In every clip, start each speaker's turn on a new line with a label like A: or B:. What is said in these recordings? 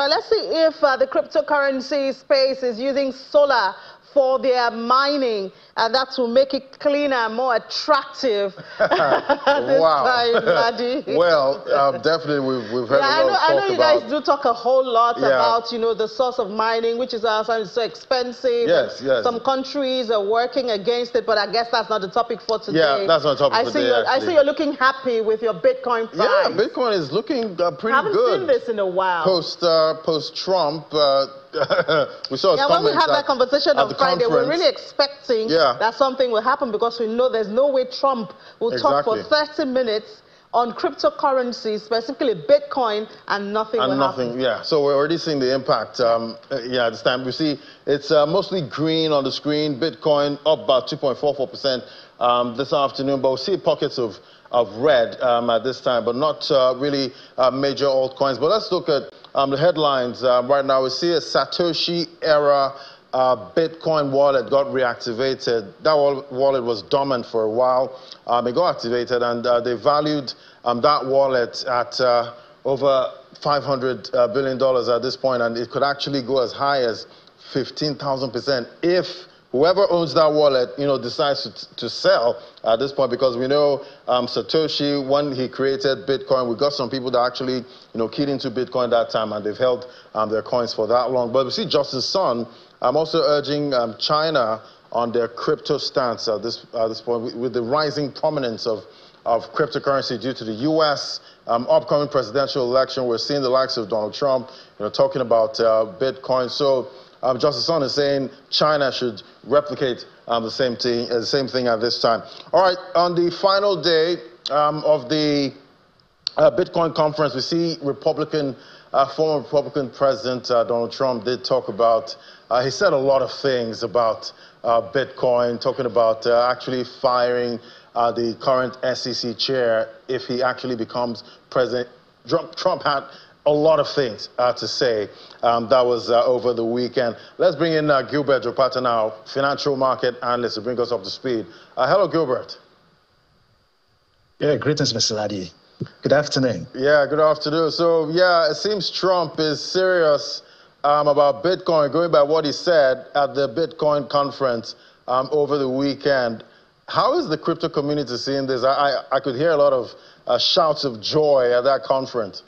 A: right, let's see if the cryptocurrency space is using solar for their mining, and that will make it cleaner, more attractive.
B: Wow. Well, definitely we've heard a lot of talk about.
A: I know you guys do talk a whole lot about, you know, the source of mining, which is sometimes so expensive.
B: Yes, yes.
A: Some countries are working against it, but I guess that's not the topic for today.
B: Yeah, that's not the topic for today.
A: I see you're looking happy with your Bitcoin price.
B: Yeah, Bitcoin is looking pretty good.
A: I haven't seen this in a while.
B: Post-Trump, we saw
A: when we had that conversation on Friday, we're really expecting that something will happen, because we know there's no way Trump will talk for 30 minutes on cryptocurrency, specifically Bitcoin, and nothing will happen.
B: Yeah. So we're already seeing the impact. This time we see it's mostly green on the screen. Bitcoin up about 2.44% this afternoon, but we see pockets of red at this time, but not really major altcoins. But let's look at the headlines right now. We see a Satoshi-Era Bitcoin wallet got reactivated. That wallet was dormant for a while. It got activated, and they valued that wallet at over $500 billion at this point, and it could actually go as high as 15,000% if whoever owns that wallet, you know, decides to sell at this point, because we know Satoshi, when he created Bitcoin, we got some people that actually, you know, keyed into Bitcoin that time, and they've held their coins for that long. But we see Justice Sun also urging China on their crypto stance at this point, with the rising prominence of cryptocurrency due to the U.S. Upcoming presidential election. We're seeing the likes of Donald Trump, you know, talking about Bitcoin. So Justice Sun is saying China should replicate the same thing at this time. All right, on the final day of the Bitcoin conference, we see former Republican President Donald Trump did talk about, he said a lot of things about Bitcoin, talking about actually firing the current SEC chair if he actually becomes president. Trump had a lot of things to say. That was over the weekend. Let's bring in Gilbert Jopata now, financial market analyst, to bring us up to speed. Hello, Gilbert.
C: Yeah, greetings, Mr. Ladi. Good afternoon.
B: Yeah, good afternoon. So, yeah, it seems Trump is serious about Bitcoin, going by what he said at the Bitcoin conference over the weekend. How is the crypto community seeing this? I could hear a lot of shouts of joy at that conference.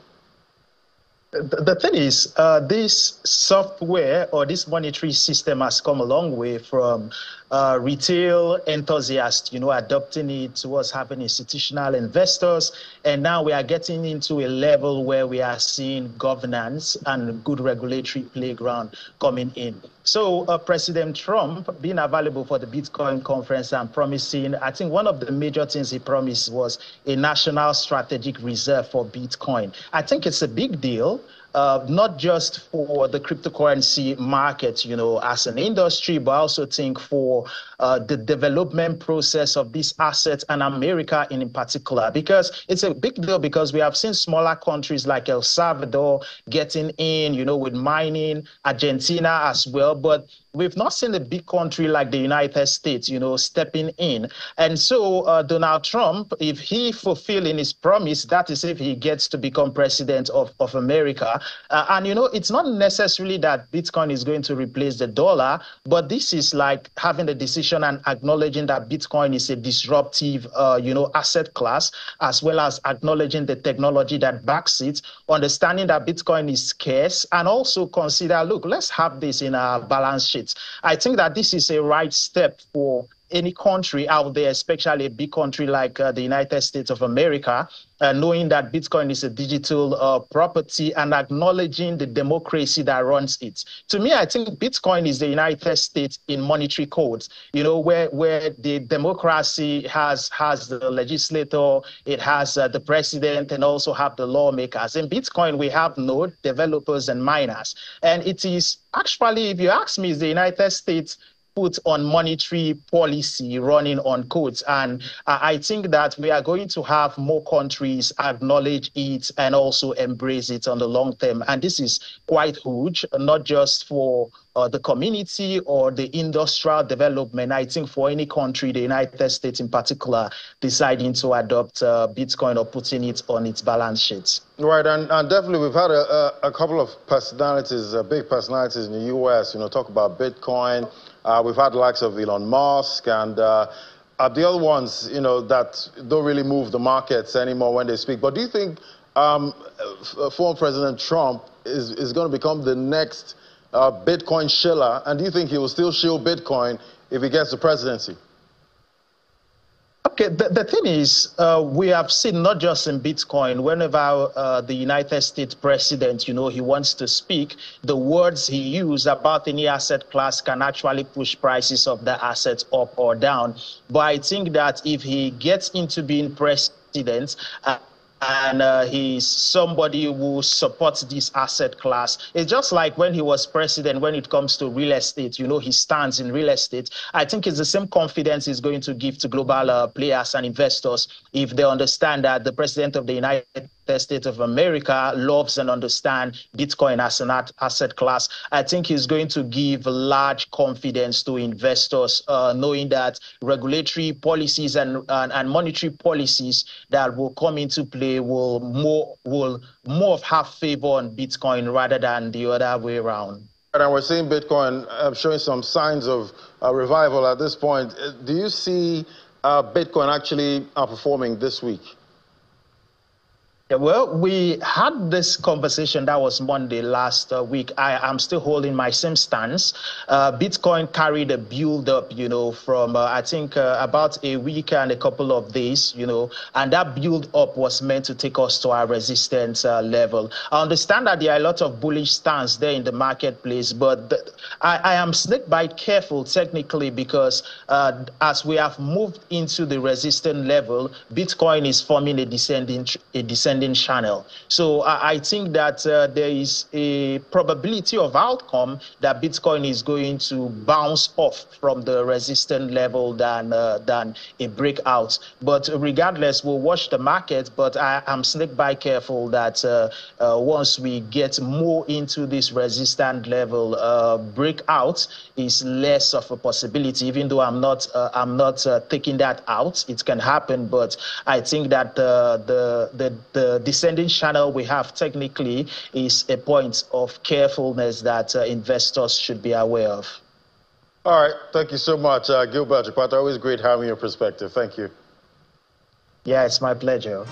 C: The thing is, this software or this monetary system has come a long way from retail enthusiasts, you know, adopting it, towards having institutional investors. And now we are getting into a level where we are seeing governance and good regulatory playground coming in. So President Trump being available for the Bitcoin conference and promising, I think one of the major things he promised was a national strategic reserve for Bitcoin. I think it's a big deal. Not just for the cryptocurrency market, you know, as an industry, but I also think for the development process of these assets and America in particular, because it's a big deal, because we have seen smaller countries like El Salvador getting in, you know, with mining, Argentina as well, but we've not seen a big country like the United States, you know, stepping in. And so Donald Trump, if he fulfilling his promise, that is if he gets to become president of America. And, you know, it's not necessarily that Bitcoin is going to replace the dollar, but this is like having a decision and acknowledging that Bitcoin is a disruptive, you know, asset class, as well as acknowledging the technology that backs it, understanding that Bitcoin is scarce, and also consider, look, let's have this in our balance sheet. I think that this is a right step for any country out there, especially a big country like the United States of America, knowing that Bitcoin is a digital property and acknowledging the democracy that runs it. To me, I think Bitcoin is the United States in monetary codes, you know, where the democracy has the legislator, it has the president, and also have the lawmakers. In Bitcoin, we have node developers and miners. And it is actually, if you ask me, is the United States put on monetary policy running on quotes. And I think that we are going to have more countries acknowledge it and also embrace it on the long term. And this is quite huge, not just for the community or the industrial development. I think for any country, the United States in particular, deciding to adopt Bitcoin or putting it on its balance sheets.
B: Right, and definitely we've had a couple of personalities, big personalities in the U.S., talk about Bitcoin. We've had the likes of Elon Musk and the other ones, that don't really move the markets anymore when they speak. But do you think former President Trump is going to become the next Bitcoin shiller? And do you think he will still shill Bitcoin if he gets the presidency?
C: Okay, the thing is, we have seen not just in Bitcoin, whenever the United States president, he wants to speak, the words he uses about any asset class can actually push prices of the assets up or down. But I think that if he gets into being president, and he's somebody who supports this asset class. It's just like when he was president, when it comes to real estate, his stance in real estate. I think it's the same confidence he's going to give to global players and investors if they understand that the president of the United States of America loves and understands Bitcoin as an asset class. I think he's going to give large confidence to investors, knowing that regulatory policies and monetary policies that will come into play will more have favor on Bitcoin rather than the other way around.
B: And we're seeing Bitcoin showing some signs of revival at this point. Do you see Bitcoin actually outperforming this week?
C: Yeah, well, we had this conversation, that was Monday last week. I'm still holding my same stance. Bitcoin carried a build up, from I think about a week and a couple of days, and that build up was meant to take us to our resistance level. I understand that there are a lot of bullish stance there in the marketplace, but I am snake bite careful technically because as we have moved into the resistance level, Bitcoin is forming a descending channel. So I think that there is a probability of outcome that Bitcoin is going to bounce off from the resistance level than a breakout. But regardless, we'll watch the market. But I am snake bite careful that once we get more into this resistance level, breakout is less of a possibility. Even though I'm not taking that out, it can happen. But I think that the descending channel we have technically is a point of carefulness that investors should be aware of.
B: All right. Thank you so much, Gilbert Jakpata. Always great having your perspective. Thank you.
C: Yeah, it's my pleasure.